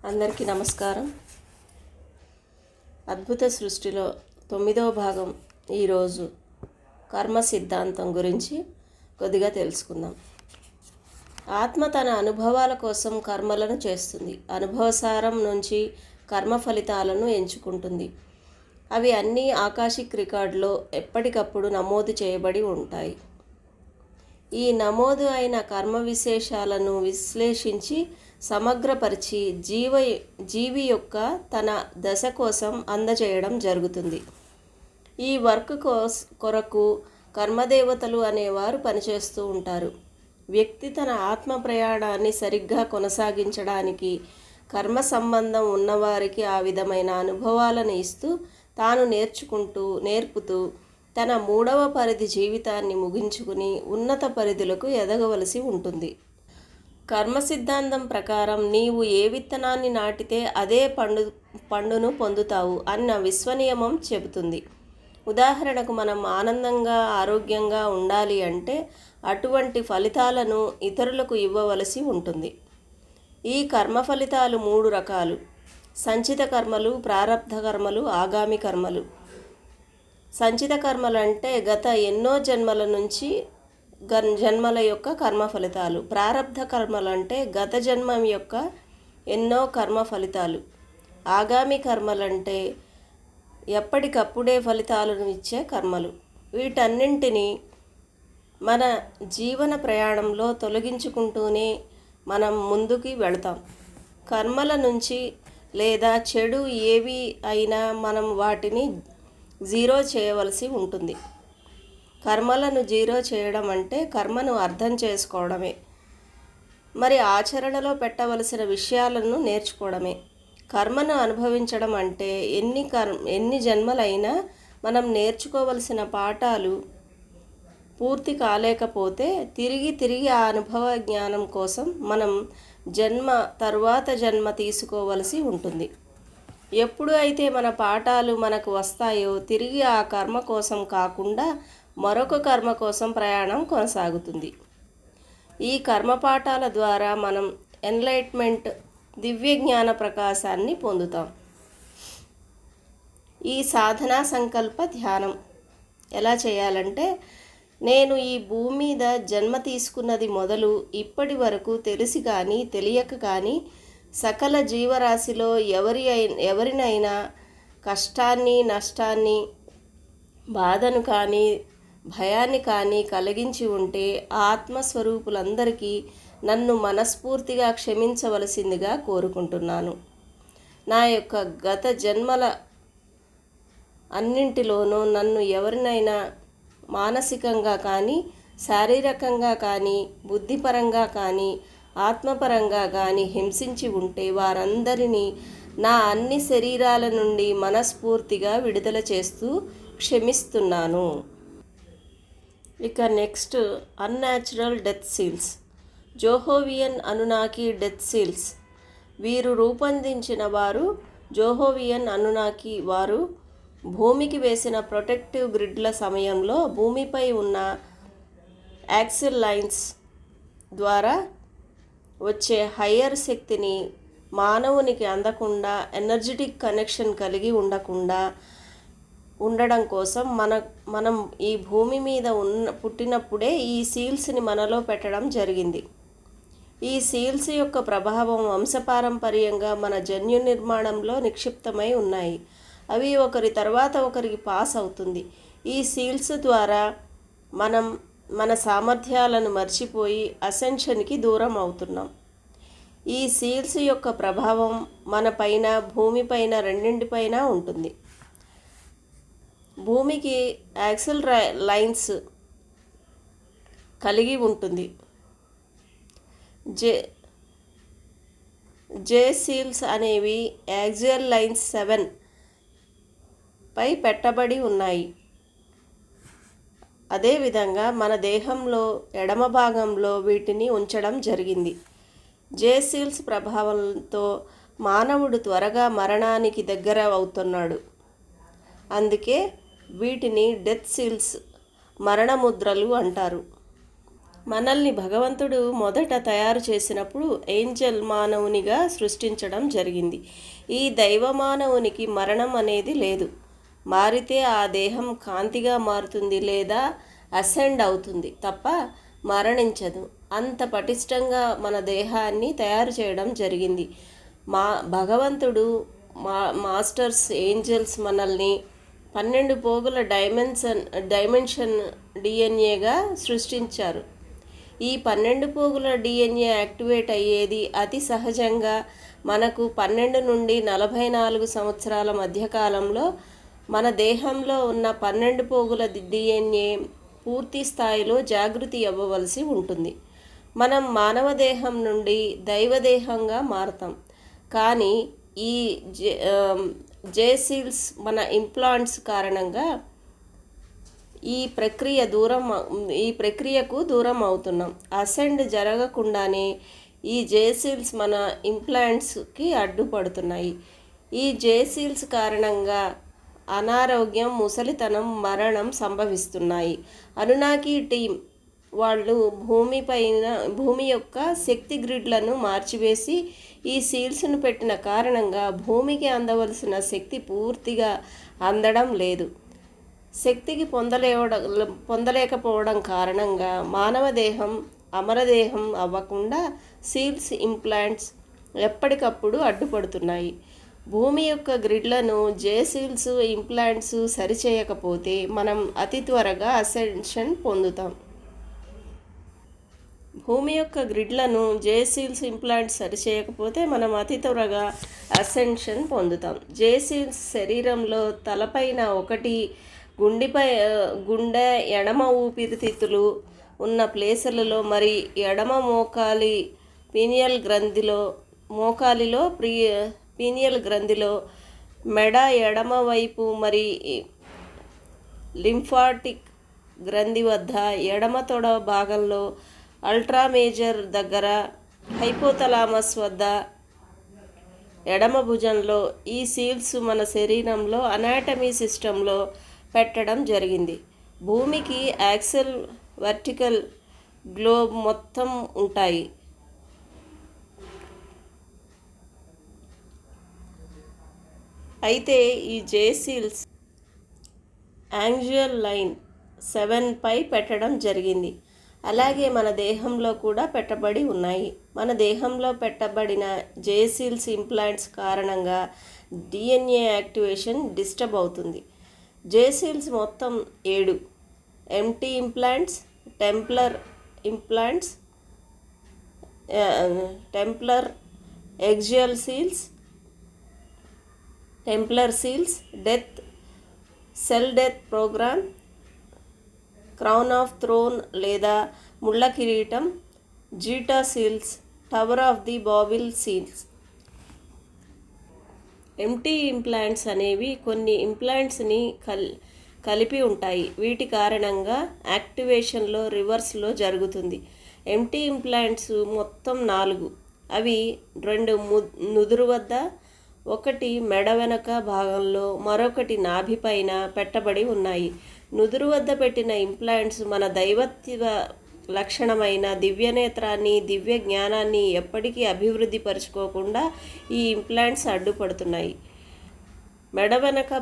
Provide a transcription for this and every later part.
అందరికీ నమస్కారం. అద్భుత సృష్టిలో 9వ భాగం ఈరోజు కర్మ సిద్ధాంతం గురించి కొద్దిగా తెలుసుకుందాం. ఆత్మ తన అనుభవాల కోసం కర్మలను చేస్తుంది. అనుభవసారం నుంచి కర్మ ఫలితాలను ఎంచుకుంటుంది. అవి అన్నీ ఆకాశిక్ రికార్డులో ఎప్పటికప్పుడు నమోదు చేయబడి ఉంటాయి. ఈ నమోదు అయిన కర్మ విశేషాలను విశ్లేషించి సమగ్రపరిచి జీవి యొక్క తన దశ కోసం అందజేయడం జరుగుతుంది. ఈ వర్క్ కొరకు కర్మదేవతలు అనేవారు పనిచేస్తూ ఉంటారు. వ్యక్తి తన ఆత్మ ప్రయాణాన్ని సరిగ్గా కొనసాగించడానికి కర్మ సంబంధం ఉన్నవారికి ఆ విధమైన అనుభవాలను ఇస్తూ తాను నేర్పుతూ తన 3వ పరిధి జీవితాన్ని ముగించుకుని ఉన్నత పరిధులకు ఎదగవలసి ఉంటుంది. కర్మ సిద్ధాంతం ప్రకారం నీవు ఏ విత్తనాన్ని నాటితే అదే పండును పొందుతావు అన్న విశ్వనియమం చెబుతుంది. ఉదాహరణకు మనం ఆనందంగా ఆరోగ్యంగా ఉండాలి అంటే అటువంటి ఫలితాలను ఇతరులకు ఇవ్వవలసి ఉంటుంది. ఈ కర్మ ఫలితాలు 3 రకాలు: సంచిత కర్మలు, ప్రారబ్ధ కర్మలు, ఆగామి కర్మలు. సంచిత కర్మలు అంటే గత ఎన్నో జన్మల యొక్క కర్మ ఫలితాలు. ప్రారబ్ధ కర్మలు అంటే గత జన్మం యొక్క ఎన్నో కర్మ ఫలితాలు. ఆగామి కర్మలు అంటే ఎప్పటికప్పుడే ఫలితాలను ఇచ్చే కర్మలు. వీటన్నింటినీ మన జీవన ప్రయాణంలో తొలగించుకుంటూనే మనం ముందుకు వెళతాం. కర్మల నుంచి లేదా చెడు ఏవి అయినా మనం వాటిని జీరో చేయవలసి ఉంటుంది. కర్మలను జీరో చేయడం అంటే కర్మను అర్థం చేసుకోవడమే, మరి ఆచరణలో పెట్టవలసిన విషయాలను నేర్చుకోవడమే. కర్మను అనుభవించడం అంటే ఎన్ని జన్మలైనా మనం నేర్చుకోవలసిన పాఠాలు పూర్తి కాలేకపోతే తిరిగి ఆ అనుభవ జ్ఞానం కోసం మనం జన్మ తీసుకోవలసి ఉంటుంది. ఎప్పుడు అయితే మన పాఠాలు మనకు వస్తాయో తిరిగి ఆ కర్మ కోసం కాకుండా మరొక కర్మ కోసం ప్రయాణం కొనసాగుతుంది. ఈ కర్మ పాఠాల ద్వారా మనం ఎన్లైట్మెంట్, దివ్య జ్ఞాన ప్రకాశాన్ని పొందుతాం. ఈ సాధనా సంకల్ప ధ్యానం ఎలా చేయాలంటే, నేను ఈ భూమి మీద జన్మ తీసుకున్నది మొదలు ఇప్పటి వరకు తెలిసి కానీ తెలియక కానీ సకల జీవరాశిలో ఎవరినైనా కష్టాన్ని, నష్టాన్ని, బాధను కానీ భయాన్ని కానీ కలిగించి ఉంటే ఆత్మస్వరూపులందరికీ నన్ను మనస్ఫూర్తిగా క్షమించవలసిందిగా కోరుకుంటున్నాను. నా యొక్క గత జన్మల అన్నింటిలోనూ నన్ను ఎవరినైనా మానసికంగా కానీ శారీరకంగా కానీ బుద్ధిపరంగా కానీ ఆత్మపరంగా కానీ హింసించి ఉంటే వారందరినీ నా అన్ని శరీరాల నుండి మనస్ఫూర్తిగా విడుదల చేస్తూ క్షమిస్తున్నాను. ఇక next, unnatural death seals. Jehovian Anunnaki death seals. వీరు రూపొందించిన వారు జోహోవియన్ అనునాకి వారు భూమికి వేసిన ప్రొటెక్టివ్ గ్రిడ్ల సమయంలో భూమిపై ఉన్న యాక్సిల్ లైన్స్ ద్వారా వచ్చే హయ్యర్ శక్తిని మానవునికి అందకుండా, ఎనర్జెటిక్ కనెక్షన్ కలిగి ఉండడం కోసం మనం ఈ భూమి మీద పుట్టినప్పుడే ఈ సీల్స్ని మనలో పెట్టడం జరిగింది. ఈ సీల్స్ యొక్క ప్రభావం వంశపారంపర్యంగా మన జన్యు నిర్మాణంలో నిక్షిప్తమై ఉన్నాయి. అవి ఒకరి తర్వాత ఒకరికి పాస్ అవుతుంది. ఈ సీల్స్ ద్వారా మనం మన సామర్థ్యాలను మర్చిపోయి అసెన్షన్కి దూరం అవుతున్నాం. ఈ సీల్స్ యొక్క ప్రభావం మన పైన, భూమిపైన, రెండింటిపైన ఉంటుంది. భూమికి యాక్సిల్ లైన్స్ కలిగి ఉంటుంది. జే సీల్స్ అనేవి యాక్సియల్ లైన్స్ 7 పై పెట్టబడి ఉన్నాయి. అదేవిధంగా మన దేహంలో ఎడమ భాగంలో వీటిని ఉంచడం జరిగింది. జే సీల్స్ ప్రభావంతో మానవుడు త్వరగా మరణానికి దగ్గర అవుతున్నాడు. అందుకే వీటిని డెత్ సీల్స్, మరణముద్రలు అంటారు. మనల్ని భగవంతుడు మొదట తయారు చేసినప్పుడు ఏంజల్ మానవునిగా సృష్టించడం జరిగింది. ఈ దైవ మానవునికి మరణం అనేది లేదు. మారితే ఆ దేహం కాంతిగా మారుతుంది లేదా అసెండ్ అవుతుంది తప్ప మరణించదు. అంత పటిష్టంగా మన దేహాన్ని తయారు చేయడం జరిగింది. భగవంతుడు మాస్టర్స్ ఏంజల్స్ మనల్ని 12 పోగుల డైమెన్షన్ డిఎన్ఏగా సృష్టించారు. ఈ 12 పోగుల డిఎన్ఏ యాక్టివేట్ అయ్యేది అతి సహజంగా మనకు 12 నుండి 44 సంవత్సరాల మధ్యకాలంలో. మన దేహంలో ఉన్న 12 పోగుల డిఎన్ఏ పూర్తి స్థాయిలో జాగృతి అవ్వవలసి ఉంటుంది. మనం మానవ దేహం నుండి దైవదేహంగా మారతాం. కానీ ఈ జేసీల్స్ మన ఇంప్లాంట్స్ కారణంగా ఈ ప్రక్రియకు దూరం అవుతున్నాం. అసెండ్ జరగకుండానే ఈ జేసీల్స్ మన ఇంప్లాంట్స్కి అడ్డుపడుతున్నాయి. ఈ జేసీల్స్ కారణంగా అనారోగ్యం, ముసలితనం, మరణం సంభవిస్తున్నాయి. అనునాకి టీం వాళ్ళు భూమి యొక్క శక్తి గ్రిడ్లను మార్చివేసి ఈ సీల్స్ను పెట్టిన కారణంగా భూమికి అందవలసిన శక్తి పూర్తిగా అందడం లేదు. శక్తికి పొందలేకపోవడం కారణంగా మానవ దేహం అమరదేహం అవ్వకుండా సీల్స్ ఇంప్లాంట్స్ ఎప్పటికప్పుడు అడ్డుపడుతున్నాయి. భూమి యొక్క గ్రిడ్లను జేసీల్స్ ఇంప్లాంట్స్ సరిచేయకపోతే మనం అతి త్వరగా అసెన్షన్ పొందుతాం. భూమి యొక్క గ్రిడ్లను జేసీల్స్ ఇంప్లాంట్స్ సరిచేయకపోతే మనం అతి త్వరగా అసెన్షన్ పొందుతాం. జేసీల్స్ శరీరంలో తలపైన ఒకటి, గుండె, ఎడమ ఊపిరితిత్తులు ఉన్న ప్లేసులలో, మరి ఎడమ పీనియల్ గ్రంథిలో, మెడ ఎడమ వైపు, మరి లింఫాటిక్ గ్రంథి వద్ద, ఎడమ తొడ భాగంలో, అల్ట్రా మేజర్ దగ్గర, హైపోతలామస్ వద్ద, ఎడమ భుజంలో. ఈ సీల్స్ మన శరీరంలో అనాటమీ సిస్టంలో పెట్టడం జరిగింది. భూమికి యాక్సల్, వర్టికల్ గ్లోబ్ మొత్తం ఉంటాయి. అయితే ఈ జేసీల్స్ యాంగ్జియల్ లైన్ 7పై పెట్టడం జరిగింది. అలాగే మన దేహంలో కూడా పెట్టబడి ఉన్నాయి. మన దేహంలో పెట్టబడిన జేసీల్స్ ఇంప్లాంట్స్ కారణంగా డిఎన్ఏ యాక్టివేషన్ డిస్టర్బ్ అవుతుంది. జేసీల్స్ మొత్తం 7: MT implants, Templar axial seals, Templar seals, cell death program, crown of thorn లేదా ముళ్ళ కిరీటం, zeta seals, tower of the Babel seals. MT implants అనేవి కొన్ని ఇంప్లాంట్స్ని కలిపి ఉంటాయి. వీటి కారణంగా యాక్టివేషన్లో రివర్స్లో జరుగుతుంది. ఎంటీ ఇంప్లాంట్స్ మొత్తం 4. అవి 2 నుదురు వద్ద, ఒకటి మెడ వెనక భాగంలో, మరొకటి నాభి పైన పెట్టబడి ఉన్నాయి. నుదురు వద్ద పెట్టిన ఇంప్లాంట్స్ మన దైవత్వ లక్షణమైన దివ్యనేత్రాన్ని, దివ్య జ్ఞానాన్ని ఎప్పటికీ అభివృద్ధి పరుచుకోకుండా ఈ ఇంప్లాంట్స్ అడ్డుపడుతున్నాయి. మెడ వెనక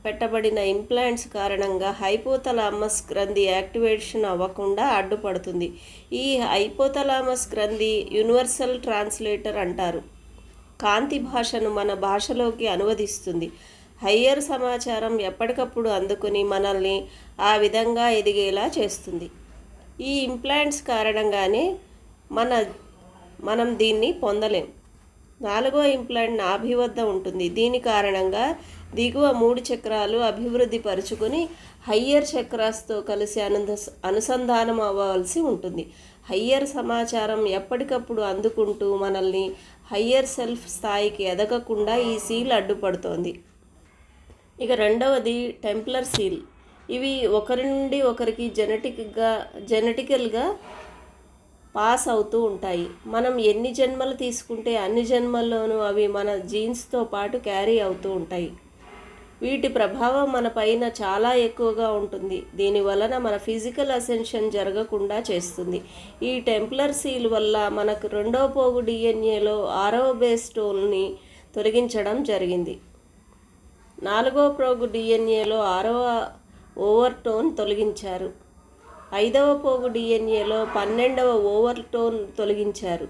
పెట్టబడిన ఇంప్లాంట్స్ కారణంగా హైపోతలామస్ గ్రంథి యాక్టివేషన్ అవ్వకుండా అడ్డుపడుతుంది. ఈ హైపోతలామస్ గ్రంథి యూనివర్సల్ ట్రాన్స్లేటర్ అంటారు. కాంతి భాషను మన భాషలోకి అనువదిస్తుంది. హయ్యర్ సమాచారం ఎప్పటికప్పుడు అందుకుని మనల్ని ఆ విధంగా ఎదిగేలా చేస్తుంది. ఈ ఇంప్లాంట్స్ కారణంగానే మనం దీన్ని పొందలేం. 4వ ఇంప్లాంట్ నాభి వద్ద ఉంటుంది. దీని కారణంగా దిగువ 3 చక్రాలు అభివృద్ధి పరుచుకొని హయ్యర్ చక్రాస్తో కలిసి అనుసంధానం అవ్వవలసి ఉంటుంది. హయ్యర్ సమాచారం ఎప్పటికప్పుడు అందుకుంటూ మనల్ని హయ్యర్ సెల్ఫ్ స్థాయికి ఎదగకుండా ఈ సీల్ అడ్డుపడుతోంది. ఇక 2వది టెంప్లర్ సీల్. ఇవి ఒకరి నుండి ఒకరికి జెనెటికల్గా పాస్ అవుతూ ఉంటాయి. మనం ఎన్ని జన్మలు తీసుకుంటే అన్ని జన్మల్లోనూ అవి మన జీన్స్తో పాటు క్యారీ అవుతూ ఉంటాయి. వీటి ప్రభావం మన పైన చాలా ఎక్కువగా ఉంటుంది. దీని వలన మన ఫిజికల్ అసెన్షన్ జరగకుండా చేస్తుంది. ఈ టెంప్లర్ సీల్ వల్ల మనకు రెండవ పోగు డిఎన్ఏలో 6వ బేస్ స్టోన్ని తొలగించడం జరిగింది. 4వ పోగు డిఎన్ఏలో 6వ ఓవర్టోన్ తొలగించారు. 5వ పోగు డిఎన్ఏలో 12వ ఓవర్టోన్ తొలగించారు.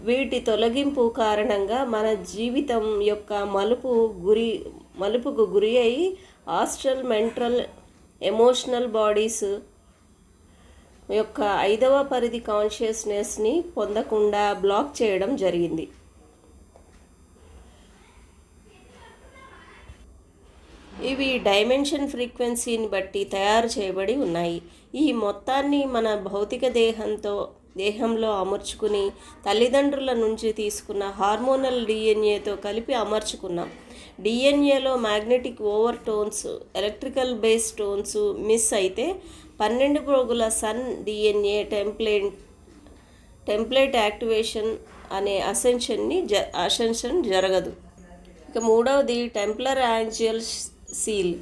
వీటి తొలగింపు కారణంగా మన జీవితం యొక్క మలుపుకు గురి అయి ఆస్ట్రల్, మెంటల్, ఎమోషనల్ బాడీస్ యొక్క 5వ పరిధి కాన్షియస్నెస్ని పొందకుండా బ్లాక్ చేయడం జరిగింది. ఇవి డైమెన్షన్ ఫ్రీక్వెన్సీని బట్టి తయారు చేయబడి ఉన్నాయి. ఈ మొత్తాన్ని మన భౌతిక దేహంలో అమర్చుకుని తల్లిదండ్రుల నుంచి తీసుకున్న హార్మోనల్ డిఎన్ఏతో కలిపి అమర్చుకున్నాం. డిఎన్ఏలో magnetic over tones, electrical base tones miss అయితే 12 పోగుల సన్ డిఎన్ఏ టెంప్లేట్ యాక్టివేషన్ అనే అసెన్షన్ జరగదు. ఇక మూడవది టెంప్లర్ యాంజియల్ సీల్.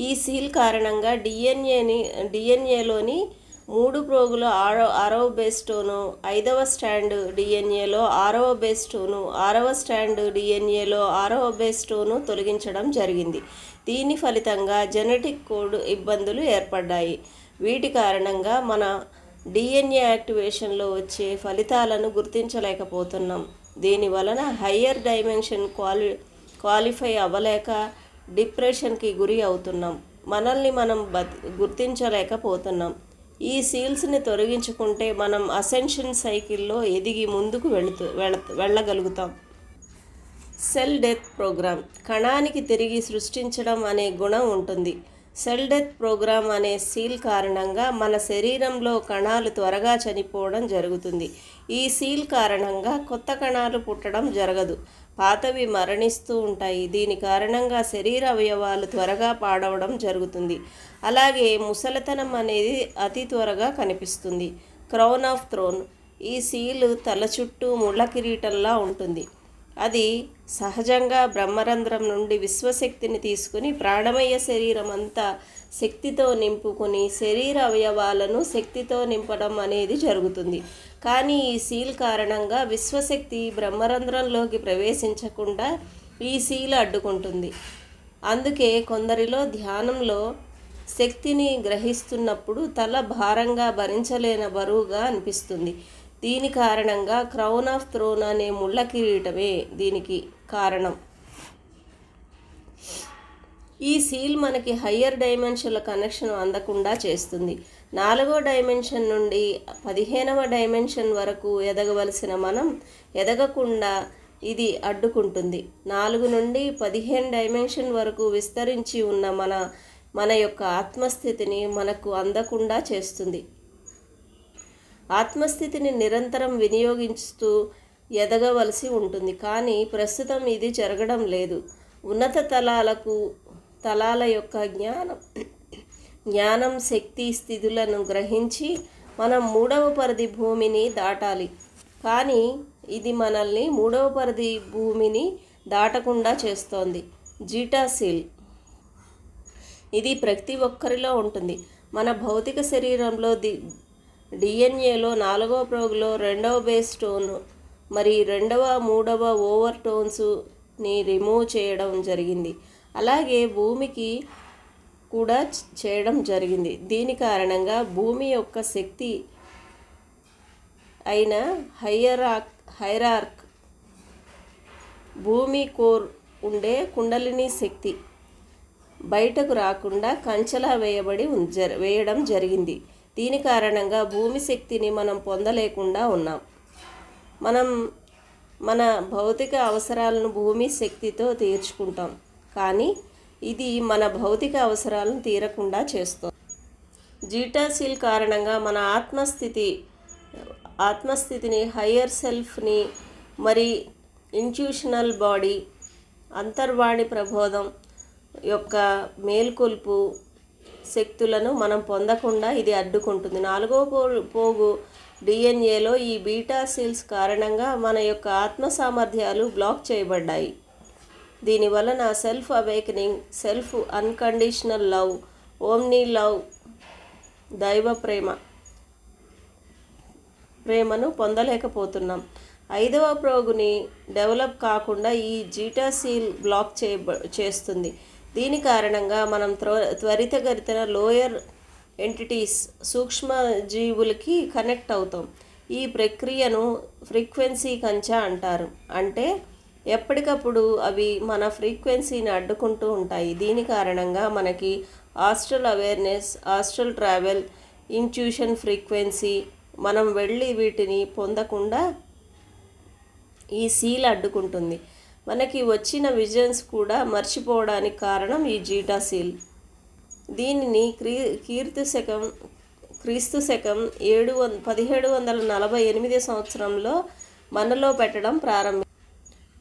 ఈ సీల్ కారణంగా డిఎన్ఏలోని 3 పోగుల 6వ బేస్ స్టోను, 5వ స్టాండ్ డిఎన్ఏలో 6వ బేస్ స్టోను, 6వ స్టాండ్ డిఎన్ఏలో 6వ బేస్ స్టోను తొలగించడం జరిగింది. దీని ఫలితంగా జెనెటిక్ కోడ్ ఇబ్బందులు ఏర్పడ్డాయి. వీటి కారణంగా మన డిఎన్ఏ యాక్టివేషన్లో వచ్చే ఫలితాలను గుర్తించలేకపోతున్నాం. దీని వలన హయ్యర్ డైమెన్షన్ క్వాలిఫై అవ్వలేక డిప్రెషన్కి గురి అవుతున్నాం. మనల్ని మనం గుర్తించలేకపోతున్నాం. ఈ సీల్స్ని తొలగించుకుంటే మనం అసెన్షన్ సైకిల్లో ఎదిగి ముందుకు వెళ్ళగలుగుతాం. Cell death programme. కణానికి తిరిగి సృష్టించడం అనే గుణం ఉంటుంది. సెల్ డెత్ ప్రోగ్రామ్ అనే సీల్ కారణంగా మన శరీరంలో కణాలు త్వరగా చనిపోవడం జరుగుతుంది. ఈ సీల్ కారణంగా కొత్త కణాలు పుట్టడం జరగదు. పాతవి మరణిస్తూ ఉంటాయి. దీని కారణంగా శరీర అవయవాలు త్వరగా పాడవడం జరుగుతుంది. అలాగే ముసలితనం అనేది అతి త్వరగా కనిపిస్తుంది. Crown of throne. ఈ సీలు తల చుట్టూ ముళ్ళ కిరీటంలా ఉంటుంది. అది సహజంగా బ్రహ్మరంధ్రం నుండి విశ్వశక్తిని తీసుకుని ప్రాణమయ శరీరం అంతా శక్తితో నింపుకొని శరీర అవయవాలను శక్తితో నింపడం అనేది జరుగుతుంది. కానీ ఈ సీల్ కారణంగా విశ్వశక్తి బ్రహ్మరంధ్రంలోకి ప్రవేశించకుండా ఈ సీల్ అడ్డుకుంటుంది. అందుకే కొందరిలో ధ్యానంలో శక్తిని గ్రహిస్తున్నప్పుడు తల భారంగా భరించలేని బరువుగా అనిపిస్తుంది. దీని కారణంగా క్రౌన్ ఆఫ్ థ్రోన్ అనే ముళ్ళ కిరీటమే దీనికి కారణం. ఈ సీల్ మనకి హయ్యర్ డైమెన్షన్ల కనెక్షన్ అందకుండా చేస్తుంది. 4వ డైమెన్షన్ నుండి 15వ డైమెన్షన్ వరకు ఎదగవలసిన మనం ఎదగకుండా ఇది అడ్డుకుంటుంది. 4 నుండి 15 డైమెన్షన్ వరకు విస్తరించి ఉన్న మన యొక్క ఆత్మస్థితిని మనకు అందకుండా చేస్తుంది. ఆత్మస్థితిని నిరంతరం వినియోగిస్తూ ఎదగవలసి ఉంటుంది. కానీ ప్రస్తుతం ఇది జరగడం లేదు. ఉన్నత తలాల యొక్క జ్ఞానం శక్తి స్థితులను గ్రహించి మనం 3వ పరిధి భూమిని దాటాలి. కానీ ఇది మనల్ని 3వ పరిధి భూమిని దాటకుండా చేస్తోంది. Zeta seal. ఇది ప్రతి ఒక్కరిలో ఉంటుంది. మన భౌతిక శరీరంలో డిఎన్ఏలో 4వ పోగులో 2వ బేస్ స్టోన్ మరి 2వ 3వ ఓవర్ టోన్స్ని రిమూవ్ చేయడం జరిగింది. అలాగే భూమికి కూడా చేయడం జరిగింది. దీని కారణంగా భూమి యొక్క శక్తి అయిన హైరార్క్ భూమి కోర్ ఉండే కుండలిని శక్తి బయటకు రాకుండా కంచెలా వేయడం జరిగింది. దీని కారణంగా భూమి శక్తిని మనం పొందలేకుండా ఉన్నాం. మన భౌతిక అవసరాలను భూమి శక్తితో తీర్చుకుంటాం. కానీ ఇది మన భౌతిక అవసరాలను తీరకుండా చేస్తుంది. జీటా సీల్ కారణంగా మన ఆత్మస్థితిని హయ్యర్ సెల్ఫ్ని మరి ఇంట్యూషనల్ బాడీ అంతర్వాణి ప్రబోధం యొక్క మేల్కొల్పు శక్తులను మనం పొందకుండా ఇది అడ్డుకుంటుంది. 4వ పోగు డిఎన్ఏలో ఈ బీటా సీల్స్ కారణంగా మన యొక్క ఆత్మ సామర్థ్యాలు బ్లాక్ చేయబడ్డాయి. దీని వలన self awakening, self unconditional love, Omni love, దైవ ప్రేమను పొందలేకపోతున్నాం. 5వ ప్రోగుని డెవలప్ కాకుండా ఈ జీటాసీల్ బ్లాక్ చేస్తుంది. దీని కారణంగా మనం త్వరితగతిన లోయర్ ఎంటిటీస్, సూక్ష్మజీవులకి కనెక్ట్ అవుతాం. ఈ ప్రక్రియను ఫ్రీక్వెన్సీ కంచె అంటారు. అంటే ఎప్పటికప్పుడు అవి మన ఫ్రీక్వెన్సీని అడ్డుకుంటూ ఉంటాయి. దీని కారణంగా మనకి astral awareness, astral travel, intuition frequency మనం వెళ్ళి వీటిని పొందకుండా ఈ సీల్ అడ్డుకుంటుంది. మనకి వచ్చిన విజన్స్ కూడా మర్చిపోవడానికి కారణం ఈ జీటా సీల్. దీనిని క్రీస్తు శకం 1748 సంవత్సరంలో మనలో పెట్టడం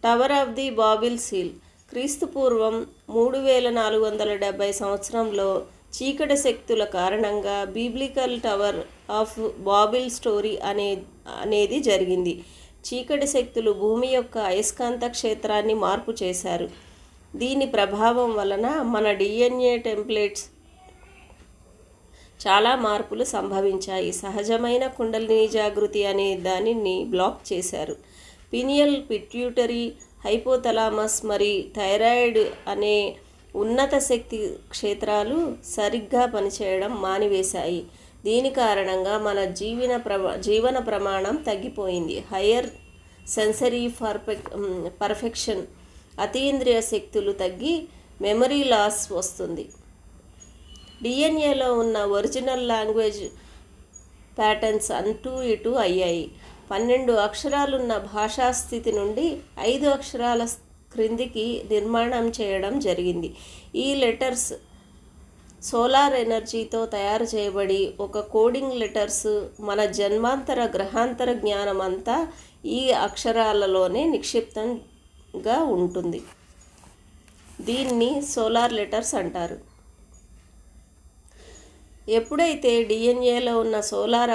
tower of the Babel seal. క్రీస్తు పూర్వం 3470 సంవత్సరంలో చీకటి శక్తుల కారణంగా biblical tower of Babel story అనేది జరిగింది. చీకటి శక్తులు భూమి యొక్క అయస్కాంత క్షేత్రాన్ని మార్పు చేశారు. దీని ప్రభావం వలన మన డిఎన్ఏ టెంప్లెట్స్ చాలా మార్పులు సంభవించాయి. సహజమైన కుండలిని జాగృతి అనే దానిని బ్లాక్ చేశారు. పినియల్, పిట్యూటరీ, హైపోథలామస్ మరియు థైరాయిడ్ అనే ఉన్నత శక్తి క్షేత్రాలు సరిగ్గా పనిచేయడం మానివేశాయి. దీని కారణంగా మన జీవన ప్రమాణం తగ్గిపోయింది. హయ్యర్ సెన్సరీ పర్ఫెక్షన్, అతీంద్రియ శక్తులు తగ్గి మెమరీ లాస్ వస్తుంది. డిఎన్ఏలో ఉన్న ఒరిజినల్ లాంగ్వేజ్ ప్యాటర్న్స్ అటు ఇటు అయ్యాయి. 12 అక్షరాలున్న భాషా స్థితి నుండి 5 అక్షరాల క్రిందికి నిర్మాణం చేయడం జరిగింది. ఈ లెటర్స్ సోలార్ ఎనర్జీతో తయారు చేయబడి ఒక కోడింగ్ లెటర్స్. మన జన్మాంతర గ్రహాంతర జ్ఞానం అంతా ఈ అక్షరాలలోనే నిక్షిప్తంగా ఉంటుంది. దీన్ని సోలార్ లెటర్స్ అంటారు. ఎప్పుడైతే డిఎన్ఏలో ఉన్న సోలార్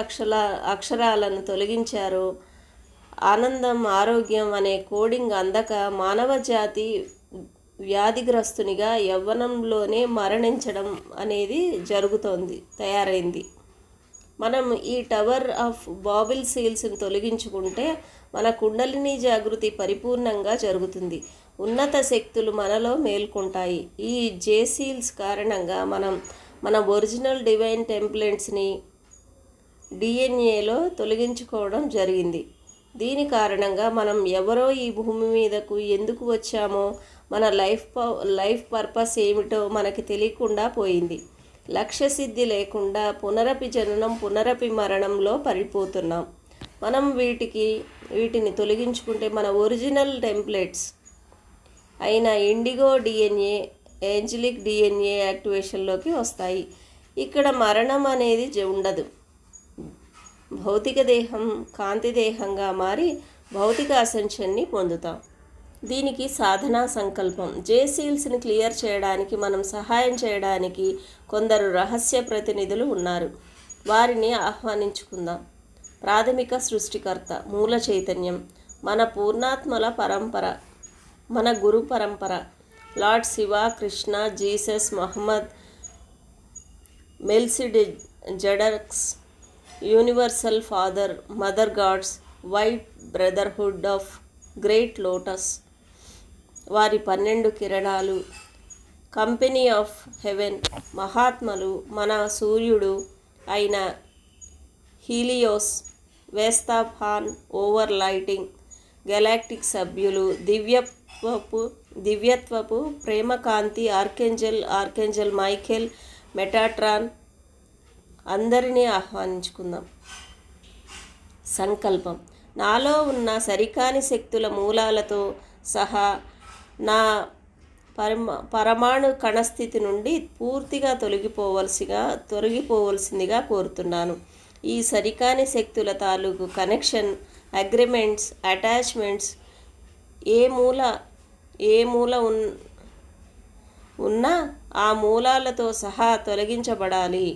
అక్షరాలను తొలగించారో ఆనందం, ఆరోగ్యం అనే కోడింగ్ అందక మానవ జాతి వ్యాధిగ్రస్తునిగా యవ్వనంలోనే మరణించడం అనేది తయారైంది. మనం ఈ టవర్ ఆఫ్ బాబిల్ సీల్స్ని తొలగించుకుంటే మన కుండలిని జాగృతి పరిపూర్ణంగా జరుగుతుంది. ఉన్నత శక్తులు మనలో మేల్కొంటాయి. ఈ జేసీల్స్ కారణంగా మన ఒరిజినల్ డివైన్ టెంప్లెట్స్ని డిఎన్ఏలో తొలగించుకోవడం జరిగింది. దీని కారణంగా మనం ఎవరో ఈ భూమి మీదకు ఎందుకు వచ్చామో, మన లైఫ్ పర్పస్ ఏమిటో మనకి తెలియకుండా పోయింది. లక్ష్యసిద్ధి లేకుండా పునరపి జననం, పునరపి మరణంలో పడిపోతున్నాం. మనం వీటిని తొలగించుకుంటే మన ఒరిజినల్ టెంప్లెట్స్ అయిన ఇండిగో డిఎన్ఏ, ఏంజలిక్ డిఎన్ఏ యాక్టివేషన్లోకి వస్తాయి. ఇక్కడ మరణం అనేది ఉండదు. భౌతిక దేహం కాంతి దేహంగా మారి భౌతిక అసెన్షన్ని పొందుతాం. దీనికి సాధనా సంకల్పం. జేసీల్స్ని క్లియర్ చేయడానికి, మనం సహాయం చేయడానికి కొందరు రహస్య ప్రతినిధులు ఉన్నారు. వారిని ఆహ్వానించుకుందాం. ప్రాథమిక సృష్టికర్త, మూల చైతన్యం, మన పూర్ణాత్మల పరంపర, మన గురు పరంపర, lord Shiva, Krishna, Jesus, Mohammed, Melchizedeks, universal father, mother gods, white brotherhood of great lotus, వారి 12 కిరణాలు, కంపెనీ ఆఫ్ హెవెన్, మహాత్మలు, మన సూర్యుడు అయిన హీలియోస్, వేస్తాఫాన్, ఓవర్ లైటింగ్, గెలాక్టిక్ సభ్యులు, దివ్యత్వపు ప్రేమకాంతి, ఆర్కేంజల్ మైఖేల్, మెటాట్రాన్, అందరినీ ఆహ్వానించుకుందాం. సంకల్పం. నాలో ఉన్న సరికాని శక్తుల మూలాలతో సహా నా పరమాణు కణస్థితి నుండి పూర్తిగా తొలగిపోవలసిందిగా కోరుతున్నాను. ఈ సరికాని శక్తుల తాలూకు కనెక్షన్, అగ్రిమెంట్స్, అటాచ్మెంట్స్ ఏ మూల ఉన్నా ఆ మూలాలతో సహా తొలగించబడాలి.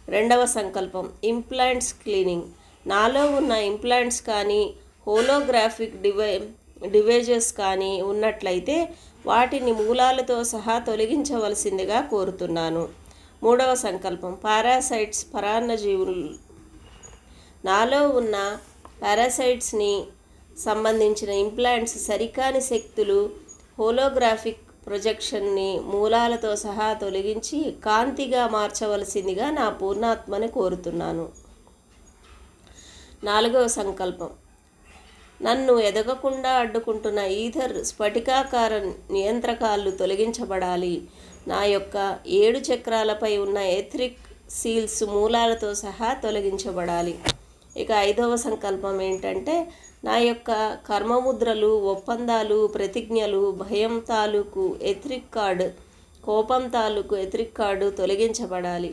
2వ సంకల్పం. Implants cleaning. నాలో ఉన్న ఇంప్లాంట్స్ కానీ హోలోగ్రాఫిక్ డివైజెస్ కానీ ఉన్నట్లయితే వాటిని మూలాలతో సహా తొలగించవలసిందిగా కోరుతున్నాను. 3వ సంకల్పం. పారాసైట్స్ పరాన్నజీవులు. నాలో ఉన్న పారాసైట్స్ని సంబంధించిన ఇంప్లాంట్స్, సరికాని శక్తులు, హోలోగ్రాఫిక్ ప్రొజెక్షన్ని మూలాలతో సహా తొలగించి కాంతిగా మార్చవలసిందిగా నా పూర్ణాత్మని కోరుతున్నాను. 4వ సంకల్పం. నన్ను ఎదగకుండా అడ్డుకుంటున్న ఈథర్ స్ఫటికాకార నియంత్రకాలు తొలగించబడాలి. నా యొక్క 7 చక్రాలపై ఉన్న ఎథరిక్ సీల్స్ మూలాలతో సహా తొలగించబడాలి. ఇక 5వ సంకల్పం ఏంటంటే, నా యొక్క కర్మముద్రలు, ఒప్పందాలు, ప్రతిజ్ఞలు, భయం తాలూకు ఎథరిక్ కార్డు, కోపం తాలూకు ఎథరిక్ కార్డు తొలగించబడాలి.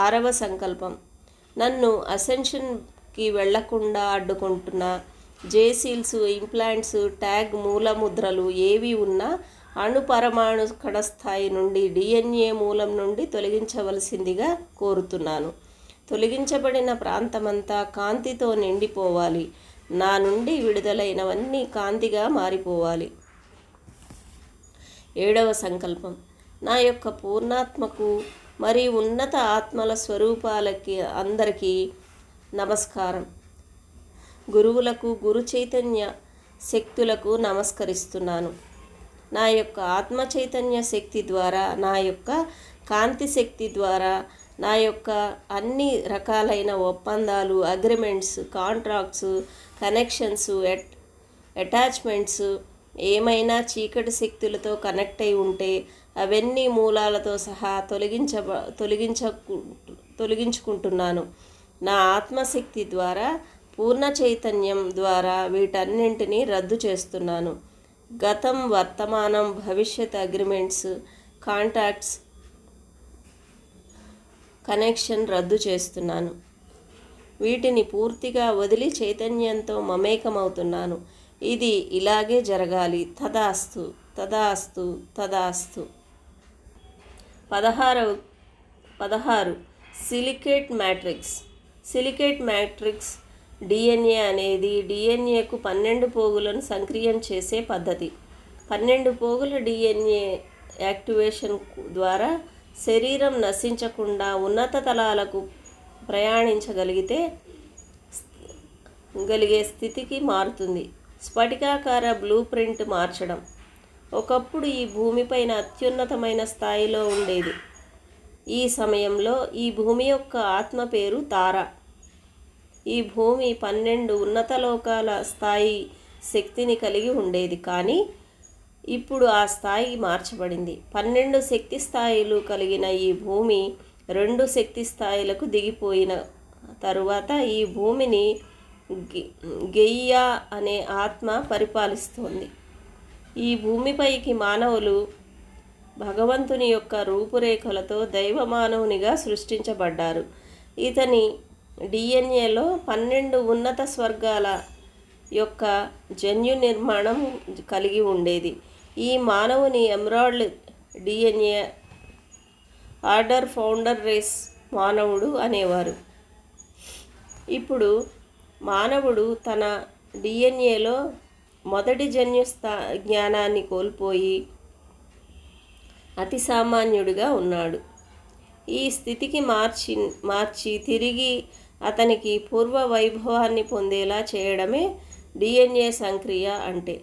6వ సంకల్పం. నన్ను అసెన్షన్కి వెళ్లకుండా అడ్డుకుంటున్న జేసీల్స్, ఇంప్లాంట్స్, ట్యాగ్ మూలముద్రలు ఏవి ఉన్నా అణుపరమాణు కణస్థాయి నుండి DNA మూలం నుండి తొలగించవలసిందిగా కోరుతున్నాను. తొలగించబడిన ప్రాంతమంతా కాంతితో నిండిపోవాలి. నా నుండి విడుదలైనవన్నీ కాంతిగా మారిపోవాలి. 7వ సంకల్పం. నా యొక్క పూర్ణాత్మకు మరియు ఉన్నత ఆత్మల స్వరూపాలకి అందరికీ నమస్కారం. గురువులకు, గురు చైతన్య శక్తులకు నమస్కరిస్తున్నాను. నా యొక్క ఆత్మ చైతన్య శక్తి ద్వారా, నా యొక్క కాంతి శక్తి ద్వారా, నా యొక్క అన్ని రకాలైన ఒప్పందాలు, అగ్రిమెంట్స్, కాంట్రాక్ట్స్, కనెక్షన్స్, అటాచ్మెంట్స్ ఏమైనా చీకటి శక్తులతో కనెక్ట్ అయి ఉంటే అవన్నీ మూలాలతో సహా తొలగించుకుంటున్నాను. నా ఆత్మశక్తి ద్వారా, పూర్ణ చైతన్యం ద్వారా వీటన్నింటినీ రద్దు చేస్తున్నాను. గతం, వర్తమానం, భవిష్యత్ అగ్రిమెంట్స్, కాంటాక్ట్స్, కనెక్షన్ రద్దు చేస్తున్నాను. వీటిని పూర్తిగా వదిలి చైతన్యంతో మమేకమవుతున్నాను. ఇది ఇలాగే జరగాలి. తదాస్తు, తదాస్తు, తదాస్తు. 16 silicate matrix. Silicate matrix DNA అనేది DNAకు 12 పోగులను సంక్రియం చేసే పద్ధతి. 12 పోగుల DNA యాక్టివేషన్ ద్వారా శరీరం నశించకుండా ఉన్నత తలాలకు ప్రయాణించగలిగే స్థితికి మారుతుంది. స్ఫటికాకార బ్లూ ప్రింట్ మార్చడం. ఒకప్పుడు ఈ భూమిపైన అత్యున్నతమైన స్థాయిలో ఉండేది. ఈ సమయంలో ఈ భూమి యొక్క ఆత్మ పేరు తార. ఈ భూమి 12 ఉన్నత లోకాల స్థాయి శక్తిని కలిగి ఉండేది. కానీ ఇప్పుడు ఆ స్థాయి మార్చబడింది. 12 శక్తి స్థాయిలు కలిగిన ఈ భూమి 2 శక్తి స్థాయిలకు దిగిపోయిన తరువాత ఈ భూమిని గెయియా అనే ఆత్మ పరిపాలిస్తోంది. ఈ భూమిపైకి మానవులు భగవంతుని యొక్క రూపురేఖలతో దైవ మానవునిగా సృష్టించబడ్డారు. ఇతని DNAలో 12 ఉన్నత స్వర్గాల యొక్క జన్యు నిర్మాణం కలిగి ఉండేది. ఈ మానవుని emerald DNA order founder race మానవుడు అనేవారు. ఇప్పుడు మానవుడు తన DNAలో మొదటి జన్యు జ్ఞానాన్ని కోల్పోయి అతి సామాన్యుడిగా ఉన్నాడు. ఈ స్థితికి మార్చి తిరిగి అతనికి పూర్వ వైభవాన్ని పొందేలా చేయడమే DNA సంక్రియ అంటే.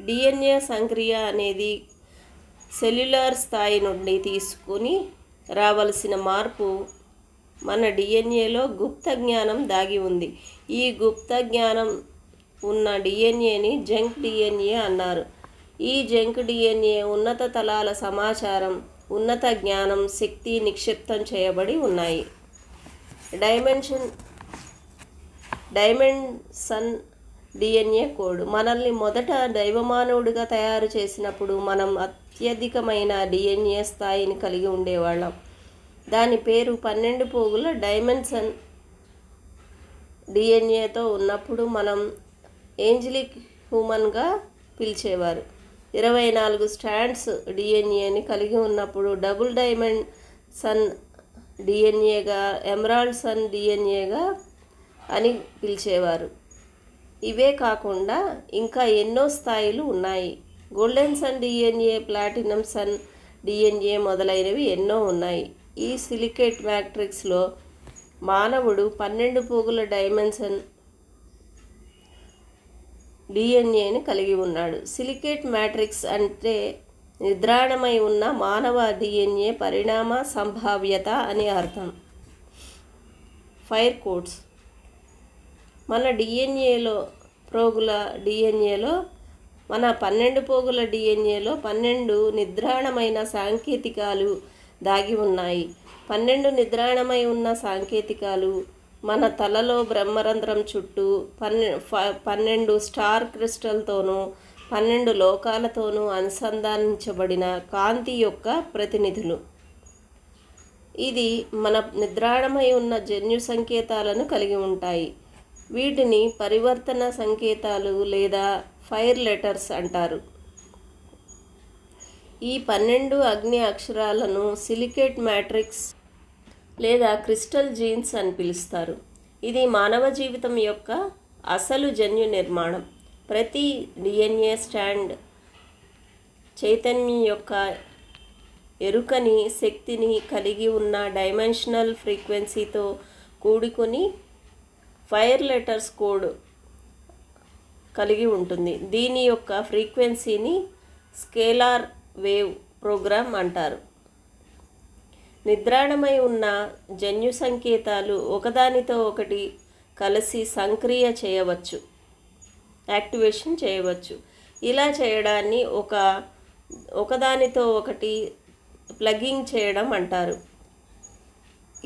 DNA సంక్రియ అనేది సెల్యులార్ స్థాయి నుండి తీసుకుని రావలసిన మార్పు. మన DNAలో గుప్త జ్ఞానం దాగి ఉంది. ఈ గుప్త జ్ఞానం ఉన్న DNAని జంక్ DNA అన్నారు. ఈ జంక్ DNA ఉన్నత తలాల సమాచారం, ఉన్నత జ్ఞానం, శక్తి నిక్షిప్తం చేయబడి ఉన్నాయి. Dimension DNA code. మనల్ని మొదట దైవమానవుడిగా తయారు చేసినప్పుడు మనం అత్యధికమైన DNA స్థాయిని కలిగి ఉండేవాళ్ళం. దాని పేరు 12 పోగుల డైమెన్షన్ DNAతో ఉన్నప్పుడు మనం ఏంజలిక్ హ్యూమన్గా పిలిచేవారు. 24 స్ట్రాండ్స్ DNAని కలిగి ఉన్నప్పుడు డబుల్ డైమెన్షన్ DNAగా, ఎమరాల్డ్ సన్ DNAగా అని పిలిచేవారు. ఇవే కాకుండా ఇంకా ఎన్నో స్థాయిలు ఉన్నాయి. Golden sun DNA, platinum sun DNA మొదలైనవి ఎన్నో ఉన్నాయి. ఈ సిలికేట్ మ్యాట్రిక్స్లో మానవుడు 12 పోగుల డైమెన్షన్ డిఎన్ఏని కలిగి ఉన్నాడు. సిలికేట్ మ్యాట్రిక్స్ అంటే నిద్రాణమై ఉన్న మానవ డిఎన్ఏ పరిణామ సంభావ్యత అని అర్థం. Fire codes. మన మన 12 పోగుల డిఎన్ఏలో 12 నిద్రాణమైన సాంకేతికాలు దాగి ఉన్నాయి. 12 నిద్రాణమై ఉన్న సాంకేతికాలు మన తలలో బ్రహ్మరంధ్రం చుట్టూ 12 స్టార్ క్రిస్టల్తోనూ 12 లోకాలతోనూ అనుసంధానించబడిన కాంతి యొక్క ప్రతినిధులు. ఇది మన నిద్రాణమై ఉన్న జన్యు సంకేతాలను కలిగి ఉంటాయి. వీటిని పరివర్తన సంకేతాలు లేదా ఫైర్ లెటర్స్ అంటారు. ఈ 12 అగ్ని అక్షరాలను సిలికేట్ మ్యాట్రిక్స్ లేదా క్రిస్టల్ జీన్స్ అని పిలుస్తారు. ఇది మానవ జీవితం యొక్క అసలు జన్యు నిర్మాణం. ప్రతి డిఎన్ఏ స్టాండ్ చైతన్యం యొక్క ఎరుకని శక్తిని కలిగి ఉన్న డైమెన్షనల్ ఫ్రీక్వెన్సీతో కూడుకొని ఫైర్ లెటర్స్ కోడ్ కలిగి ఉంటుంది. దీని యొక్క ఫ్రీక్వెన్సీని స్కేలార్ వేవ్ ప్రోగ్రామ్ అంటారు. నిద్రాణమై ఉన్న జన్యు సంకేతాలు ఒకదానితో ఒకటి కలిసి సంక్రియ చేయవచ్చు, యాక్టివేషన్ చేయవచ్చు. ఇలా చేయడాన్ని ఒకదానితో ఒకటి ప్లగింగ్ చేయడం అంటారు.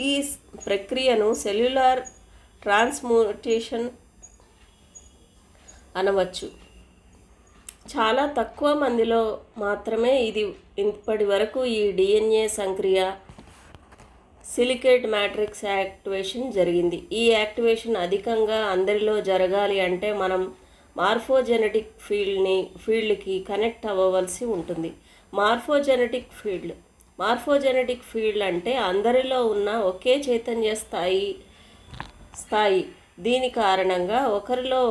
ఈ ప్రక్రియను సెల్యులార్ ట్రాన్స్మ్యూటేషన్ అనవచ్చు. చాలా తక్కువ మందిలో మాత్రమే ఇప్పటి వరకు ఈ డిఎన్ఏ సంక్రియ సిలికేట్ మ్యాట్రిక్స్ యాక్టివేషన్ జరిగింది. ఈ యాక్టివేషన్ అధికంగా అందరిలో జరగాలి అంటే మనం మార్ఫోజెనెటిక్ ఫీల్డ్కి కనెక్ట్ అవ్వవలసి ఉంటుంది. మార్ఫోజెనెటిక్ ఫీల్డ్ అంటే అందరిలో ఉన్న ఒకే చైతన్య స్థాయి. దీని కారణంగా ఒకరిలో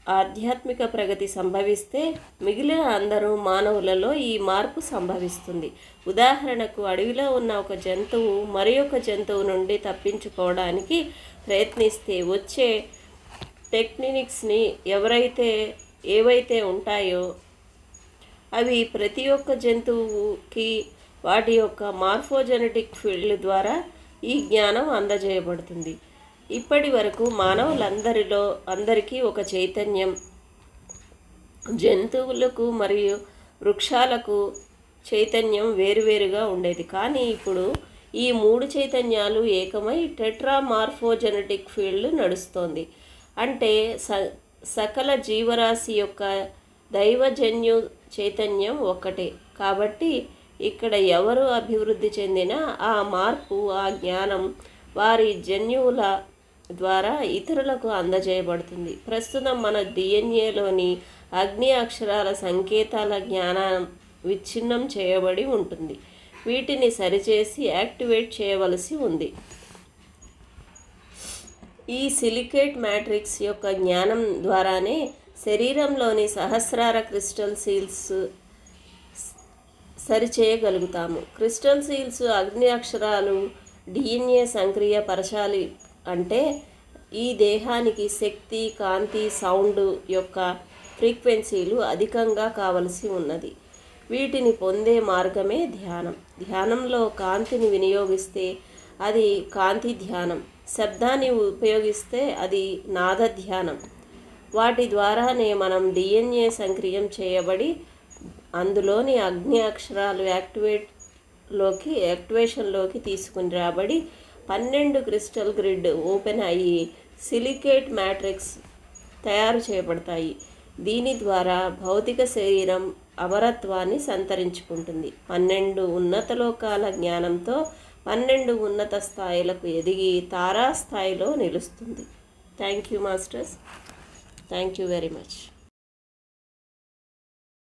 ఆధ్యాత్మిక ప్రగతి సంభవిస్తే మిగిలిన అందరూ మానవులలో ఈ మార్పు సంభవిస్తుంది. ఉదాహరణకు, అడవిలో ఉన్న ఒక జంతువు మరి ఒక జంతువు నుండి తప్పించుకోవడానికి ప్రయత్నిస్తే వచ్చే టెక్నిక్స్ని ఏవైతే ఉంటాయో అవి ప్రతి ఒక్క జంతువుకి వాటి యొక్క మార్ఫోజెనెటిక్ ఫీల్డ్ ద్వారా ఈ జ్ఞానం అందజేయబడుతుంది. ఇప్పటి వరకు అందరికీ ఒక చైతన్యం, జంతువులకు మరియు వృక్షాలకు చైతన్యం వేరువేరుగా ఉండేది. కానీ ఇప్పుడు ఈ 3 చైతన్యాలు ఏకమై టెట్రామార్ఫోజెనెటిక్ ఫీల్డ్ నడుస్తోంది. అంటే సకల జీవరాశి యొక్క దైవజన్యు చైతన్యం ఒక్కటే. కాబట్టి ఇక్కడ ఎవరు అభివృద్ధి చెందినా ఆ మార్పు, ఆ జ్ఞానం వారి జన్యువుల ద్వారా ఇతరులకు అందజేయబడుతుంది. ప్రస్తుతం మన డిఎన్ఏలోని అగ్ని అక్షరాల సంకేతాల జ్ఞానం విచ్ఛిన్నం చేయబడి ఉంటుంది. వీటిని సరిచేసి యాక్టివేట్ చేయవలసి ఉంది. ఈ సిలికేట్ మ్యాట్రిక్స్ యొక్క జ్ఞానం ద్వారానే శరీరంలోని సహస్రార క్రిస్టల్ సీల్స్ సరిచేయగలుగుతాము. క్రిస్టల్ సీల్స్ అగ్ని అక్షరాలు డిఎన్ఏ సంక్రియ పరచాలి అంటే ఈ దేహానికి శక్తి, కాంతి, సౌండ్ యొక్క ఫ్రీక్వెన్సీలు అధికంగా కావలసి ఉన్నది. వీటిని పొందే మార్గమే ధ్యానం. ధ్యానంలో కాంతిని వినియోగిస్తే అది కాంతి ధ్యానం, శబ్దాన్ని ఉపయోగిస్తే అది నాద ధ్యానం. వాటి ద్వారానే మనం డిఎన్ఏ సంక్రియం చేయబడి అందులోని అగ్ని అక్షరాలు యాక్టివేషన్లోకి తీసుకుని రాబడి 12 క్రిస్టల్ గ్రిడ్ ఓపెన్ అయ్యి సిలికేట్ మ్యాట్రిక్స్ తయారు చేయబడతాయి. దీని ద్వారా భౌతిక శరీరం అమరత్వాన్ని సంతరించుకుంటుంది. 12 ఉన్నత లోకాల జ్ఞానంతో 12 ఉన్నత స్థాయిలకు ఎదిగి తారాస్థాయిలో నిలుస్తుంది. Thank you masters. Thank you very much.